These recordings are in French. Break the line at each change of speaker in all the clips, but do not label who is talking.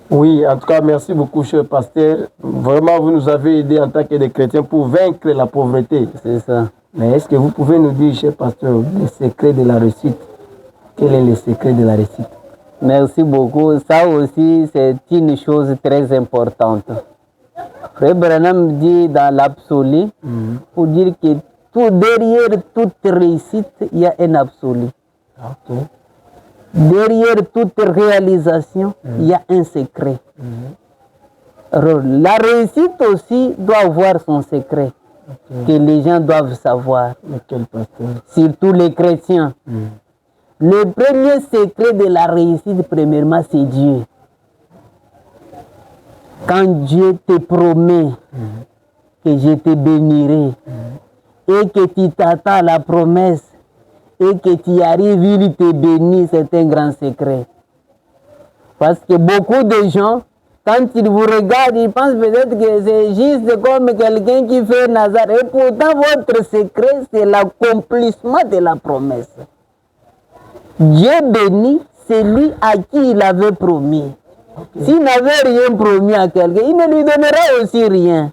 Oui, en tout cas, merci beaucoup, cher pasteur. Vraiment, vous nous avez aidé en tant que des chrétiens pour vaincre la pauvreté.
C'est ça.
Mais est-ce que vous pouvez nous dire, cher pasteur, le secret de la réussite? Quel est le secret de la réussite?
Merci beaucoup. Ça aussi, c'est une chose très importante. Frère Branham dit dans l'absolu, pour dire que derrière toute réussite, il y a un absolu.
Okay.
Derrière toute réalisation, il y a un secret. Alors, la réussite aussi doit avoir son secret, que les gens doivent savoir.
Lequel, pasteur?
Surtout les chrétiens. Le premier secret de la réussite, premièrement, c'est Dieu. Quand Dieu te promet que je te bénirai et que tu t'attends à la promesse et que tu arrives, il te bénit, c'est un grand secret. Parce que beaucoup de gens, quand ils vous regardent, ils pensent peut-être que c'est juste comme quelqu'un qui fait Nazar. Et pourtant, votre secret, c'est l'accomplissement de la promesse. Dieu bénit celui à qui il avait promis. S'il n'avait rien promis à quelqu'un, il ne lui donnera aussi rien.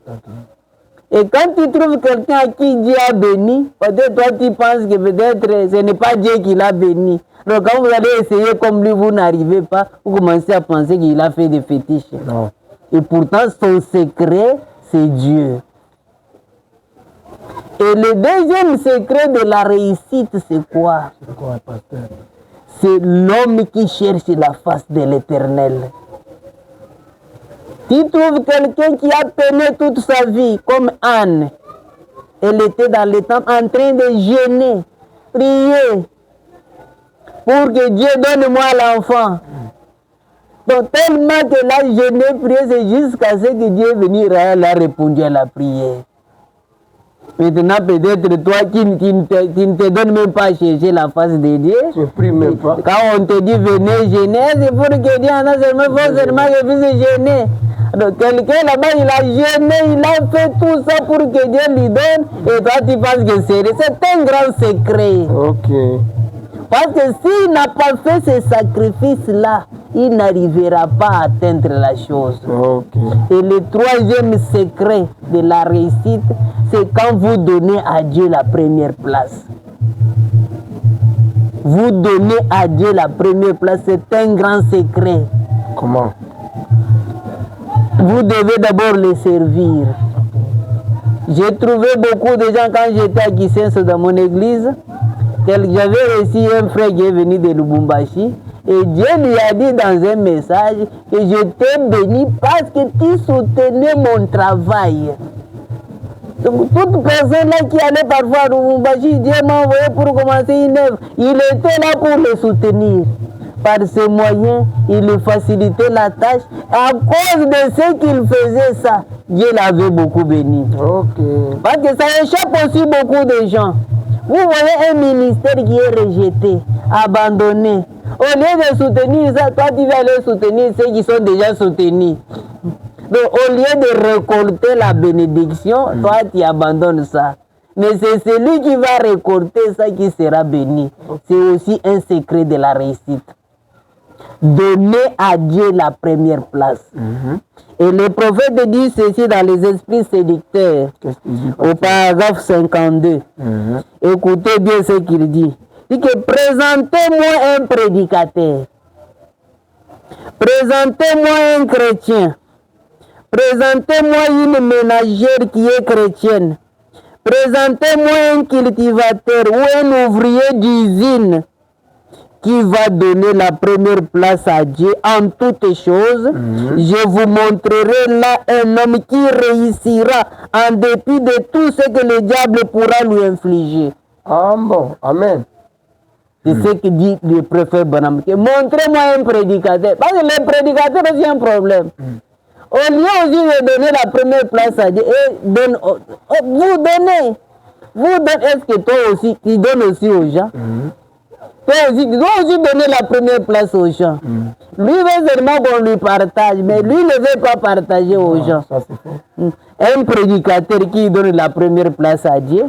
Et quand tu trouves quelqu'un à qui Dieu a béni, peut-être toi tu penses que peut-être ce n'est pas Dieu qui l'a béni. Donc quand vous allez essayer comme lui, vous n'arrivez pas, vous commencez à penser qu'il a fait des fétiches.
Non.
Et pourtant son secret, c'est Dieu. Et le deuxième secret de la réussite, c'est quoi?
C'est quoi, pasteur?
C'est l'homme qui cherche la face de l'Éternel. Tu trouves quelqu'un qui a peiné toute sa vie, comme Anne. Elle était dans le temple en train de jeûner, prier, pour que Dieu donne-moi l'enfant. Donc tellement qu'elle a jeûné, prié, c'est jusqu'à ce que Dieu est venu, elle a répondu à la prière. Maintenant, peut-être toi qui ne te donnes même pas à chercher la face de Dieu.
Je prie même pas.
Quand on te dit venez jeûner, c'est pour que Dieu en a seulement que puisse jeûner. Donc quelqu'un là-bas, il a jeûné, il a fait tout ça pour que Dieu lui donne. Et toi, tu penses que c'est un grand secret.
Ok.
Parce que s'il n'a pas fait ce sacrifice-là, il n'arrivera pas à atteindre la chose.
Ok.
Et le troisième secret de la réussite, c'est quand vous donnez à Dieu la première place. Vous donnez à Dieu la première place, c'est un grand secret.
Comment?
Vous devez d'abord les servir. J'ai trouvé beaucoup de gens quand j'étais à Kisens dans mon église. J'avais reçu un frère qui est venu de Lubumbashi et Dieu lui a dit dans un message que je t'ai béni parce que tu soutenais mon travail. Donc toute personne là qui allait parfois à Lubumbashi, Dieu m'a envoyé pour commencer une œuvre. Il était là pour le soutenir. Par ce moyen, il lui facilitait la tâche. À cause de ce qu'il faisait ça, Dieu l'avait beaucoup béni.
Ok.
Parce que ça échappe aussi beaucoup de gens. Vous voyez un ministère qui est rejeté, abandonné. Au lieu de soutenir ça, toi tu vas aller soutenir ceux qui sont déjà soutenus. Donc au lieu de récolter la bénédiction, toi tu abandonnes ça. Mais c'est celui qui va récolter ça qui sera béni. C'est aussi un secret de la réussite. Donner à Dieu la première place. Et le prophète dit ceci dans les esprits séducteurs, au paragraphe 52. Écoutez bien ce qu'il dit. Il dit que présentez-moi un prédicateur. Présentez-moi un chrétien. Présentez-moi une ménagère qui est chrétienne. Présentez-moi un cultivateur ou un ouvrier d'usine qui va donner la première place à Dieu en toutes choses. Je vous montrerai là un homme qui réussira en dépit de tout ce que le diable pourra lui infliger.
Ah bon, amen.
C'est ce que dit le prophète Branham. Montrez-moi un prédicateur. Parce que le prédicateur aussi a un problème. Au lieu aussi de donner la première place à Dieu, vous donnez. Est-ce que toi aussi, tu donnes aussi aux gens? Toi aussi, tu dois aussi donner la première place aux gens. Lui veut seulement qu'on lui partage, mais lui ne veut pas partager aux gens.
Ça, c'est faux.
Un prédicateur qui donne la première place à Dieu,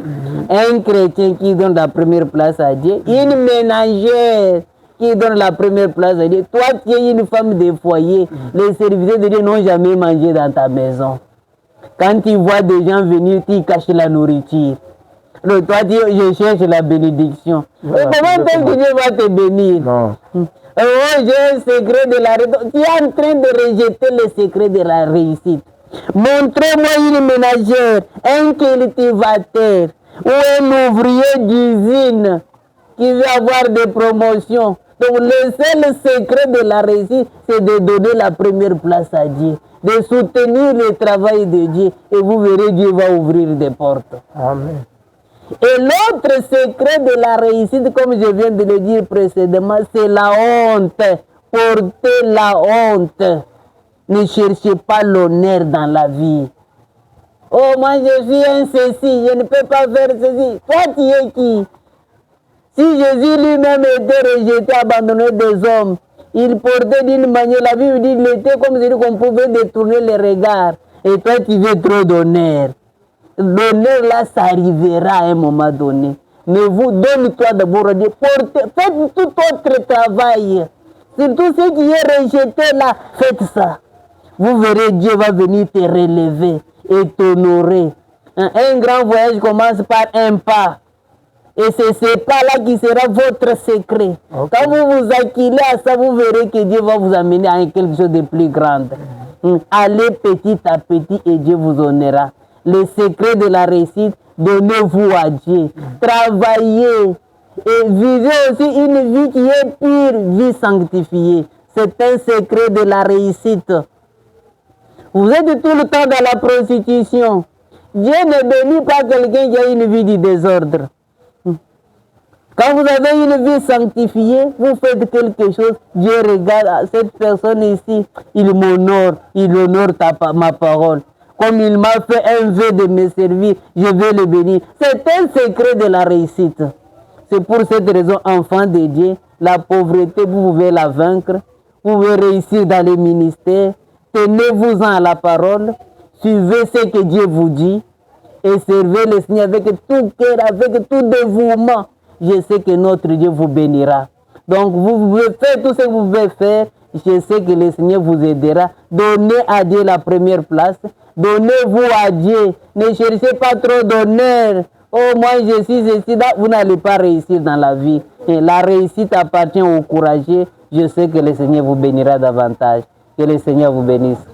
un chrétien qui donne la première place à Dieu, une ménagère qui donne la première place à Dieu. Toi, tu es une femme de foyer. Les serviteurs de Dieu n'ont jamais mangé dans ta maison. Quand tu vois des gens venir, tu caches la nourriture. Donc, toi, je cherche la bénédiction.
Voilà,
comment est-ce que Dieu va te bénir?
Non.
J'ai un secret de la réussite. Tu es en train de rejeter le secret de la réussite. Montrez-moi une ménagère, un cultivateur ou un ouvrier d'usine qui veut avoir des promotions. Donc le seul secret de la réussite, c'est de donner la première place à Dieu, de soutenir le travail de Dieu, et vous verrez, Dieu va ouvrir des portes.
Amen.
Et l'autre secret de la réussite, comme je viens de le dire précédemment, c'est la honte. Portez la honte. Ne cherchez pas l'honneur dans la vie. Oh, moi je suis un ceci, je ne peux pas faire ceci. Toi, tu es qui? Si Jésus lui-même était rejeté, abandonné des hommes, il portait d'une manière, la Bible dit, il était comme si on pouvait détourner les regards. Et toi, tu veux trop d'honneur. L'honneur là, ça arrivera à un moment donné. Mais vous, donne-toi d'abord à Dieu. Faites tout votre travail. Surtout ce qui est rejeté là, faites ça. Vous verrez, Dieu va venir te relever et t'honorer. Un grand voyage commence par un pas. Et c'est ce pas-là qui sera votre secret. Okay. Quand vous vous acquillez à ça, vous verrez que Dieu va vous amener à quelque chose de plus grand. Allez petit à petit et Dieu vous honorera. Le secret de la réussite, donnez-vous à Dieu. Travaillez et vivez aussi une vie qui est pure, vie sanctifiée. C'est un secret de la réussite. Vous êtes tout le temps dans la prostitution. Dieu ne bénit pas quelqu'un qui a une vie du désordre. Quand vous avez une vie sanctifiée, vous faites quelque chose, Dieu regarde cette personne ici, il m'honore, il honore ma parole. Comme il m'a fait un vœu de me servir, je vais le bénir. C'est un secret de la réussite. C'est pour cette raison, enfant de Dieu, la pauvreté, vous pouvez la vaincre, vous pouvez réussir dans les ministères, tenez-vous-en à la parole, suivez ce que Dieu vous dit et servez le Seigneur avec tout cœur, avec tout dévouement. Je sais que notre Dieu vous bénira. Donc, vous pouvez faire tout ce que vous pouvez faire. Je sais que le Seigneur vous aidera. Donnez à Dieu la première place. Donnez-vous à Dieu. Ne cherchez pas trop d'honneur. Oh, moi, je suis ceci. Vous n'allez pas réussir dans la vie. Et la réussite appartient aux courageux. Je sais que le Seigneur vous bénira davantage. Que le Seigneur vous bénisse.